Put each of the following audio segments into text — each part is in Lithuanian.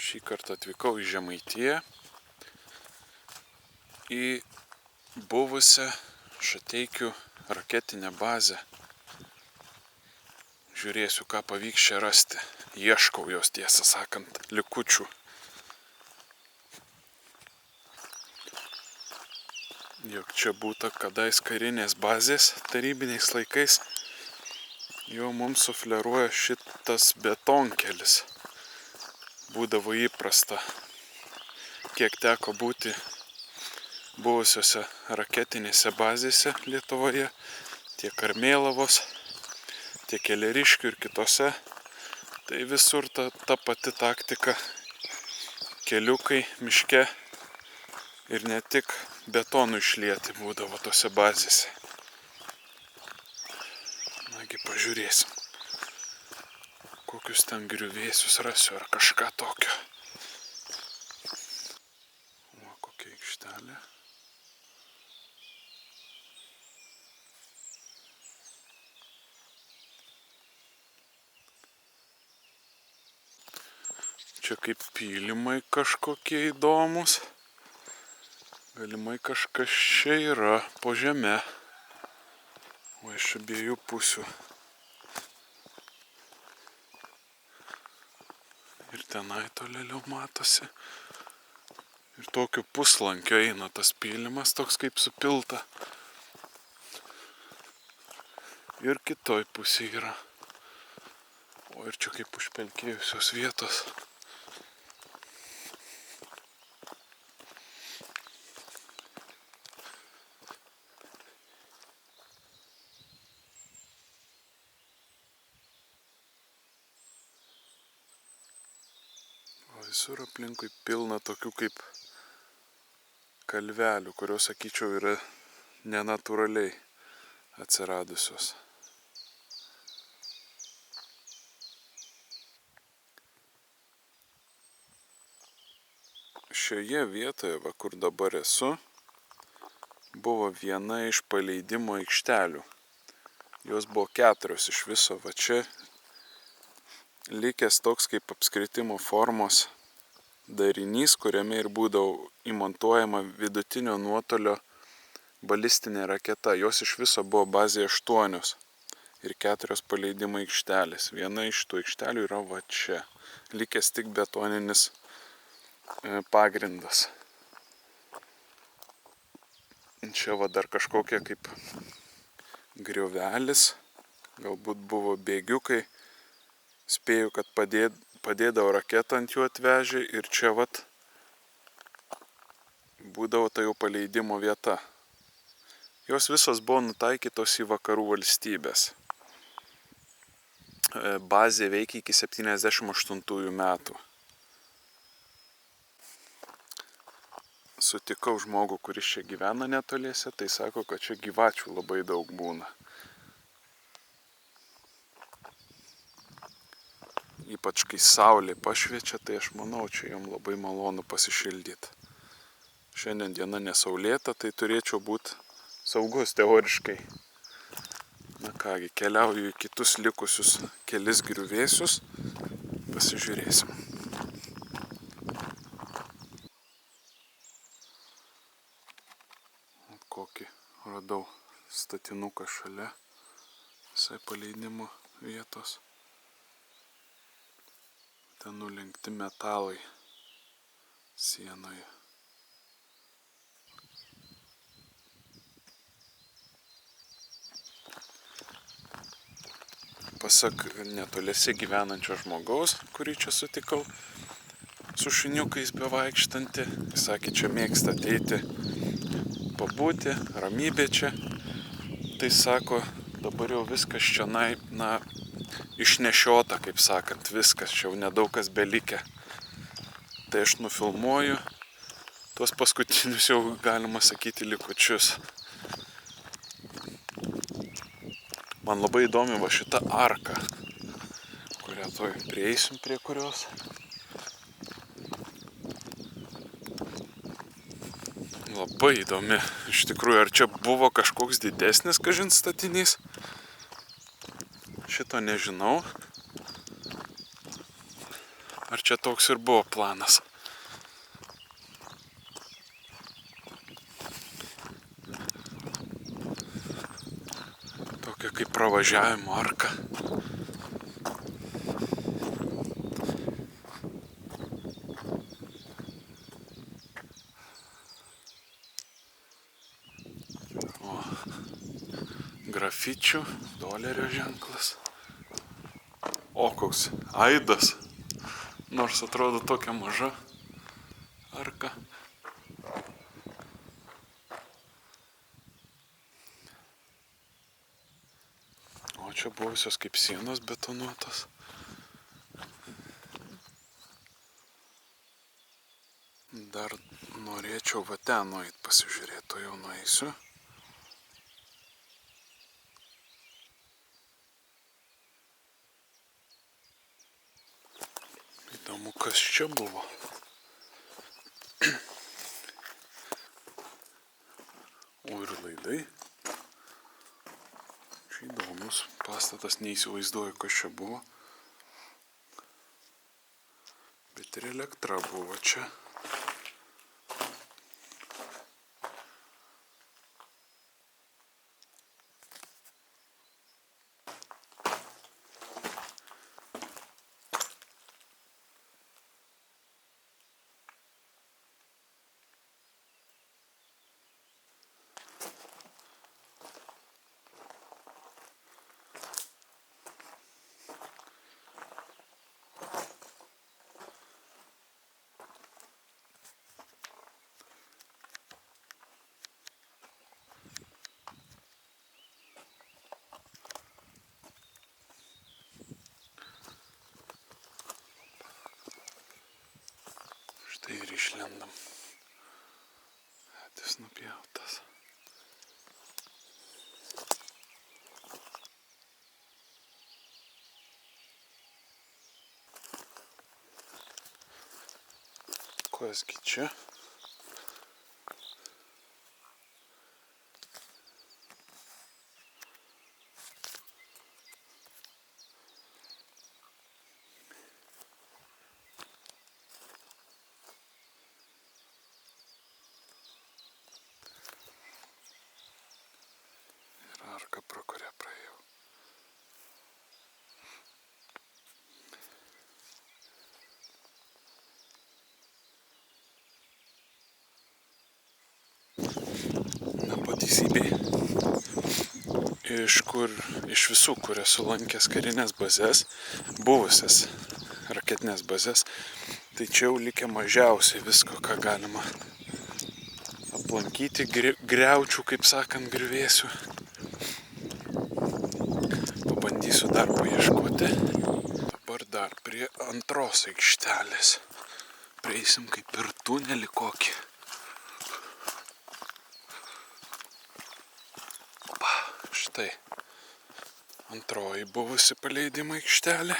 Šį kartą atvykau į Žemaitiją, į buvusią Šateikių raketinę bazę. Žiūrėsiu, ką pavyks čia rasti. Ieškau jos, tiesą sakant, likučių. Jog čia būta kadais karinės bazės tarybiniais laikais, jau mums sufleruoja šitas betonkelis. Būdavo įprasta, kiek teko būti buvusiose raketinėse bazėse Lietuvoje, tiek Karmėlavos, tiek Keleriškių ir kitose. Tai visur ta pati taktika, keliukai, miške ir ne tik betonų išlieti būdavo tose bazėse. Nagi pažiūrėsim, kokius ten griuvėsius rasiu ar kažką tokio. O, kokia aikštelė. Čia kaip pylimai kažkokie įdomus. Galimai kažkas čia yra po žeme. O iš abiejų pusių. Ir tenai tolėliau matosi. Ir tokiu puslankiu eina tas pylimas, toks kaip supilta. Ir kitoj pusėje yra. O ir čia kaip užpelkėjusios vietos. Visur aplinkui pilna tokių kaip kalvelių, kurios, sakyčiau, yra nenatūraliai atsiradusios. Šioje vietoje, kur dabar esu, buvo viena iš paleidimo aikštelių. Jos buvo 4 iš viso, va čia likęs toks kaip apskritimo formos darinys, kuriame ir būdavo įmontuojama vidutinio nuotolio balistinė raketa. Jos iš viso buvo bazėje 8 ir 4 paleidimo aikštelės. Viena iš tų aikštelių yra va čia, likęs tik betoninis pagrindas. Čia va dar kažkokia kaip griovelis, galbūt buvo bėgiukai. Spėju, kad padėdavo raketą ant jų atvežę ir čia vat būdavo tai jau paleidimo vieta. Jos visos buvo nutaikytos į vakarų valstybės. Bazė veikia iki 78 metų. Sutikau žmogų, kuris čia gyvena netoliese, tai sako, kad čia gyvačių labai daug būna. Ypač kai saulė pašviečia, tai aš manau, čia jom labai malonu pasišildyti. Šiandien diena nesaulėta, tai turėčiau būti saugus teoriškai. Na kągi, keliauju į kitus likusius kelis griuvėsius, pasižiūrėsim. Kokį radau statinuką šalia visai paleidimo vietos. Ten nulenkti metalai sienoje. Pasak netoliese gyvenančio žmogaus, kurį čia sutikau, su šuniukais bevaikštantį, jis sakė, čia mėgsta ateiti, pabūti, ramybė čia. Tai sako, dabar jau viskas čia išnešiota, kaip sakant, viskas, čia jau nedaug kas belikę. Tai aš nufilmuoju tuos paskutinius jau, galima sakyti, likučius. Man labai įdomi va šita arka, kurią toj prieisim prie kurios. Labai įdomi. Iš tikrųjų, ar čia buvo kažkoks didesnis, kažin, statinys? Šito nežinau. Ar čia toks ir buvo planas? Tokia kaip pravažiavimo arka. O, grafičių, dolerio ženklas. O, koks aidas. Nors atrodo tokia maža arka. O čia buvusios kaip sienos betonuotos. Dar norėčiau va ten nueit pasižiūrėti, to jau nueisiu. Įdomu, kas čia buvo. O ir laidai. Čia įdomus pastatas, neįsivaizduoju, kas čia buvo. Bet ir elektra buvo čia. Štai ir išlendam. Medis nupjautas. Kasgi čia? Arka, pro kurią praėjau. Na, po teisybei. Iš visų, kur esu lankęs karinės bazės, buvusias raketinės bazės, tai čia jau likę mažiausiai visko, ką galima aplankyti, griaučių, kaip sakant, griuvėsių. Pabandysiu dar paieškoti. Dabar dar prie antros aikštelės. Prieisim kaip ir tunelį kokį. Opa, štai. Antroji buvusi paleidimo aikštelė.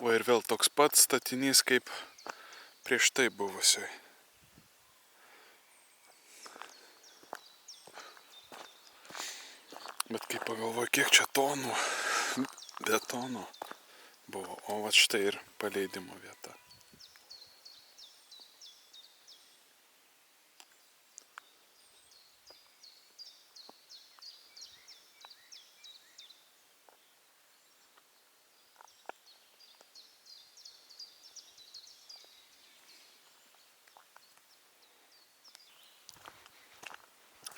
O ir vėl toks pats statinys kaip prieš tai buvusioj. Bet kai pagalvoju, kiek čia tonų betono buvo. O va štai ir paleidimo vieta.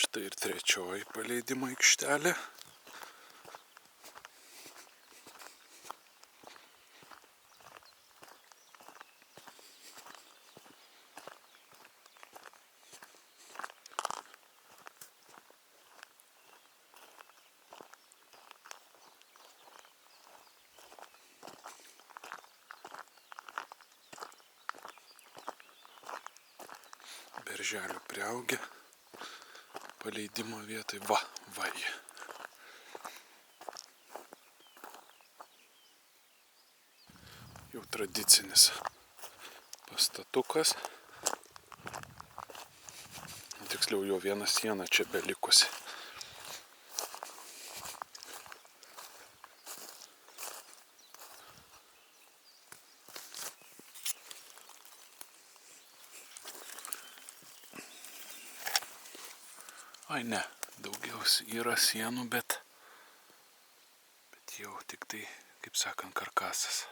Štai ir trečioji paleidimo aikštelė. Berželių priaugę. Paleidimo vietoj. Va jie. Jau tradicinis pastatukas. Tiksliau jo viena siena čia belikusi. Ai ne, daugiausiai yra sienų, bet jau tik tai, kaip sakant, karkasas.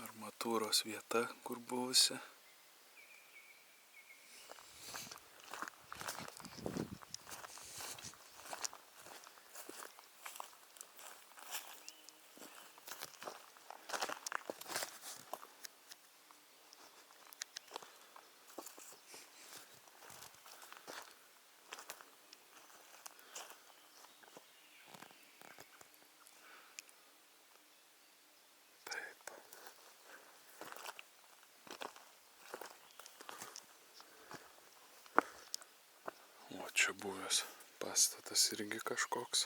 Armatūros vieta, kur buvusi. O čia buvęs pastatas irgi kažkoks.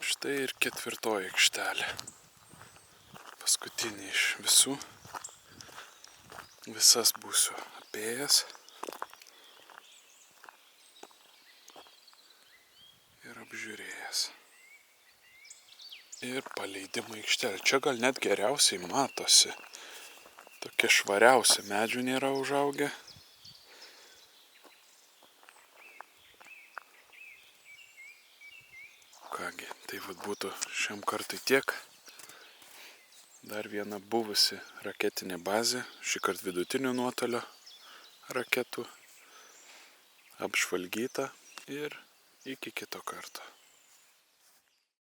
Štai ir ketvirtoji aikštelė. Paskutinė iš visų. Visas būsiu apėjęs. Ir apžiūrėjęs. Ir paleidimo aikštelė. Čia gal net geriausiai matosi. Tokie švariausi medžių nėra užaugę. Kągi, tai vat būtų šiam kartui tiek. Dar viena buvusi raketinė bazė, šįkart vidutinio nuotolio raketų, apžvalgyta ir iki kito karto.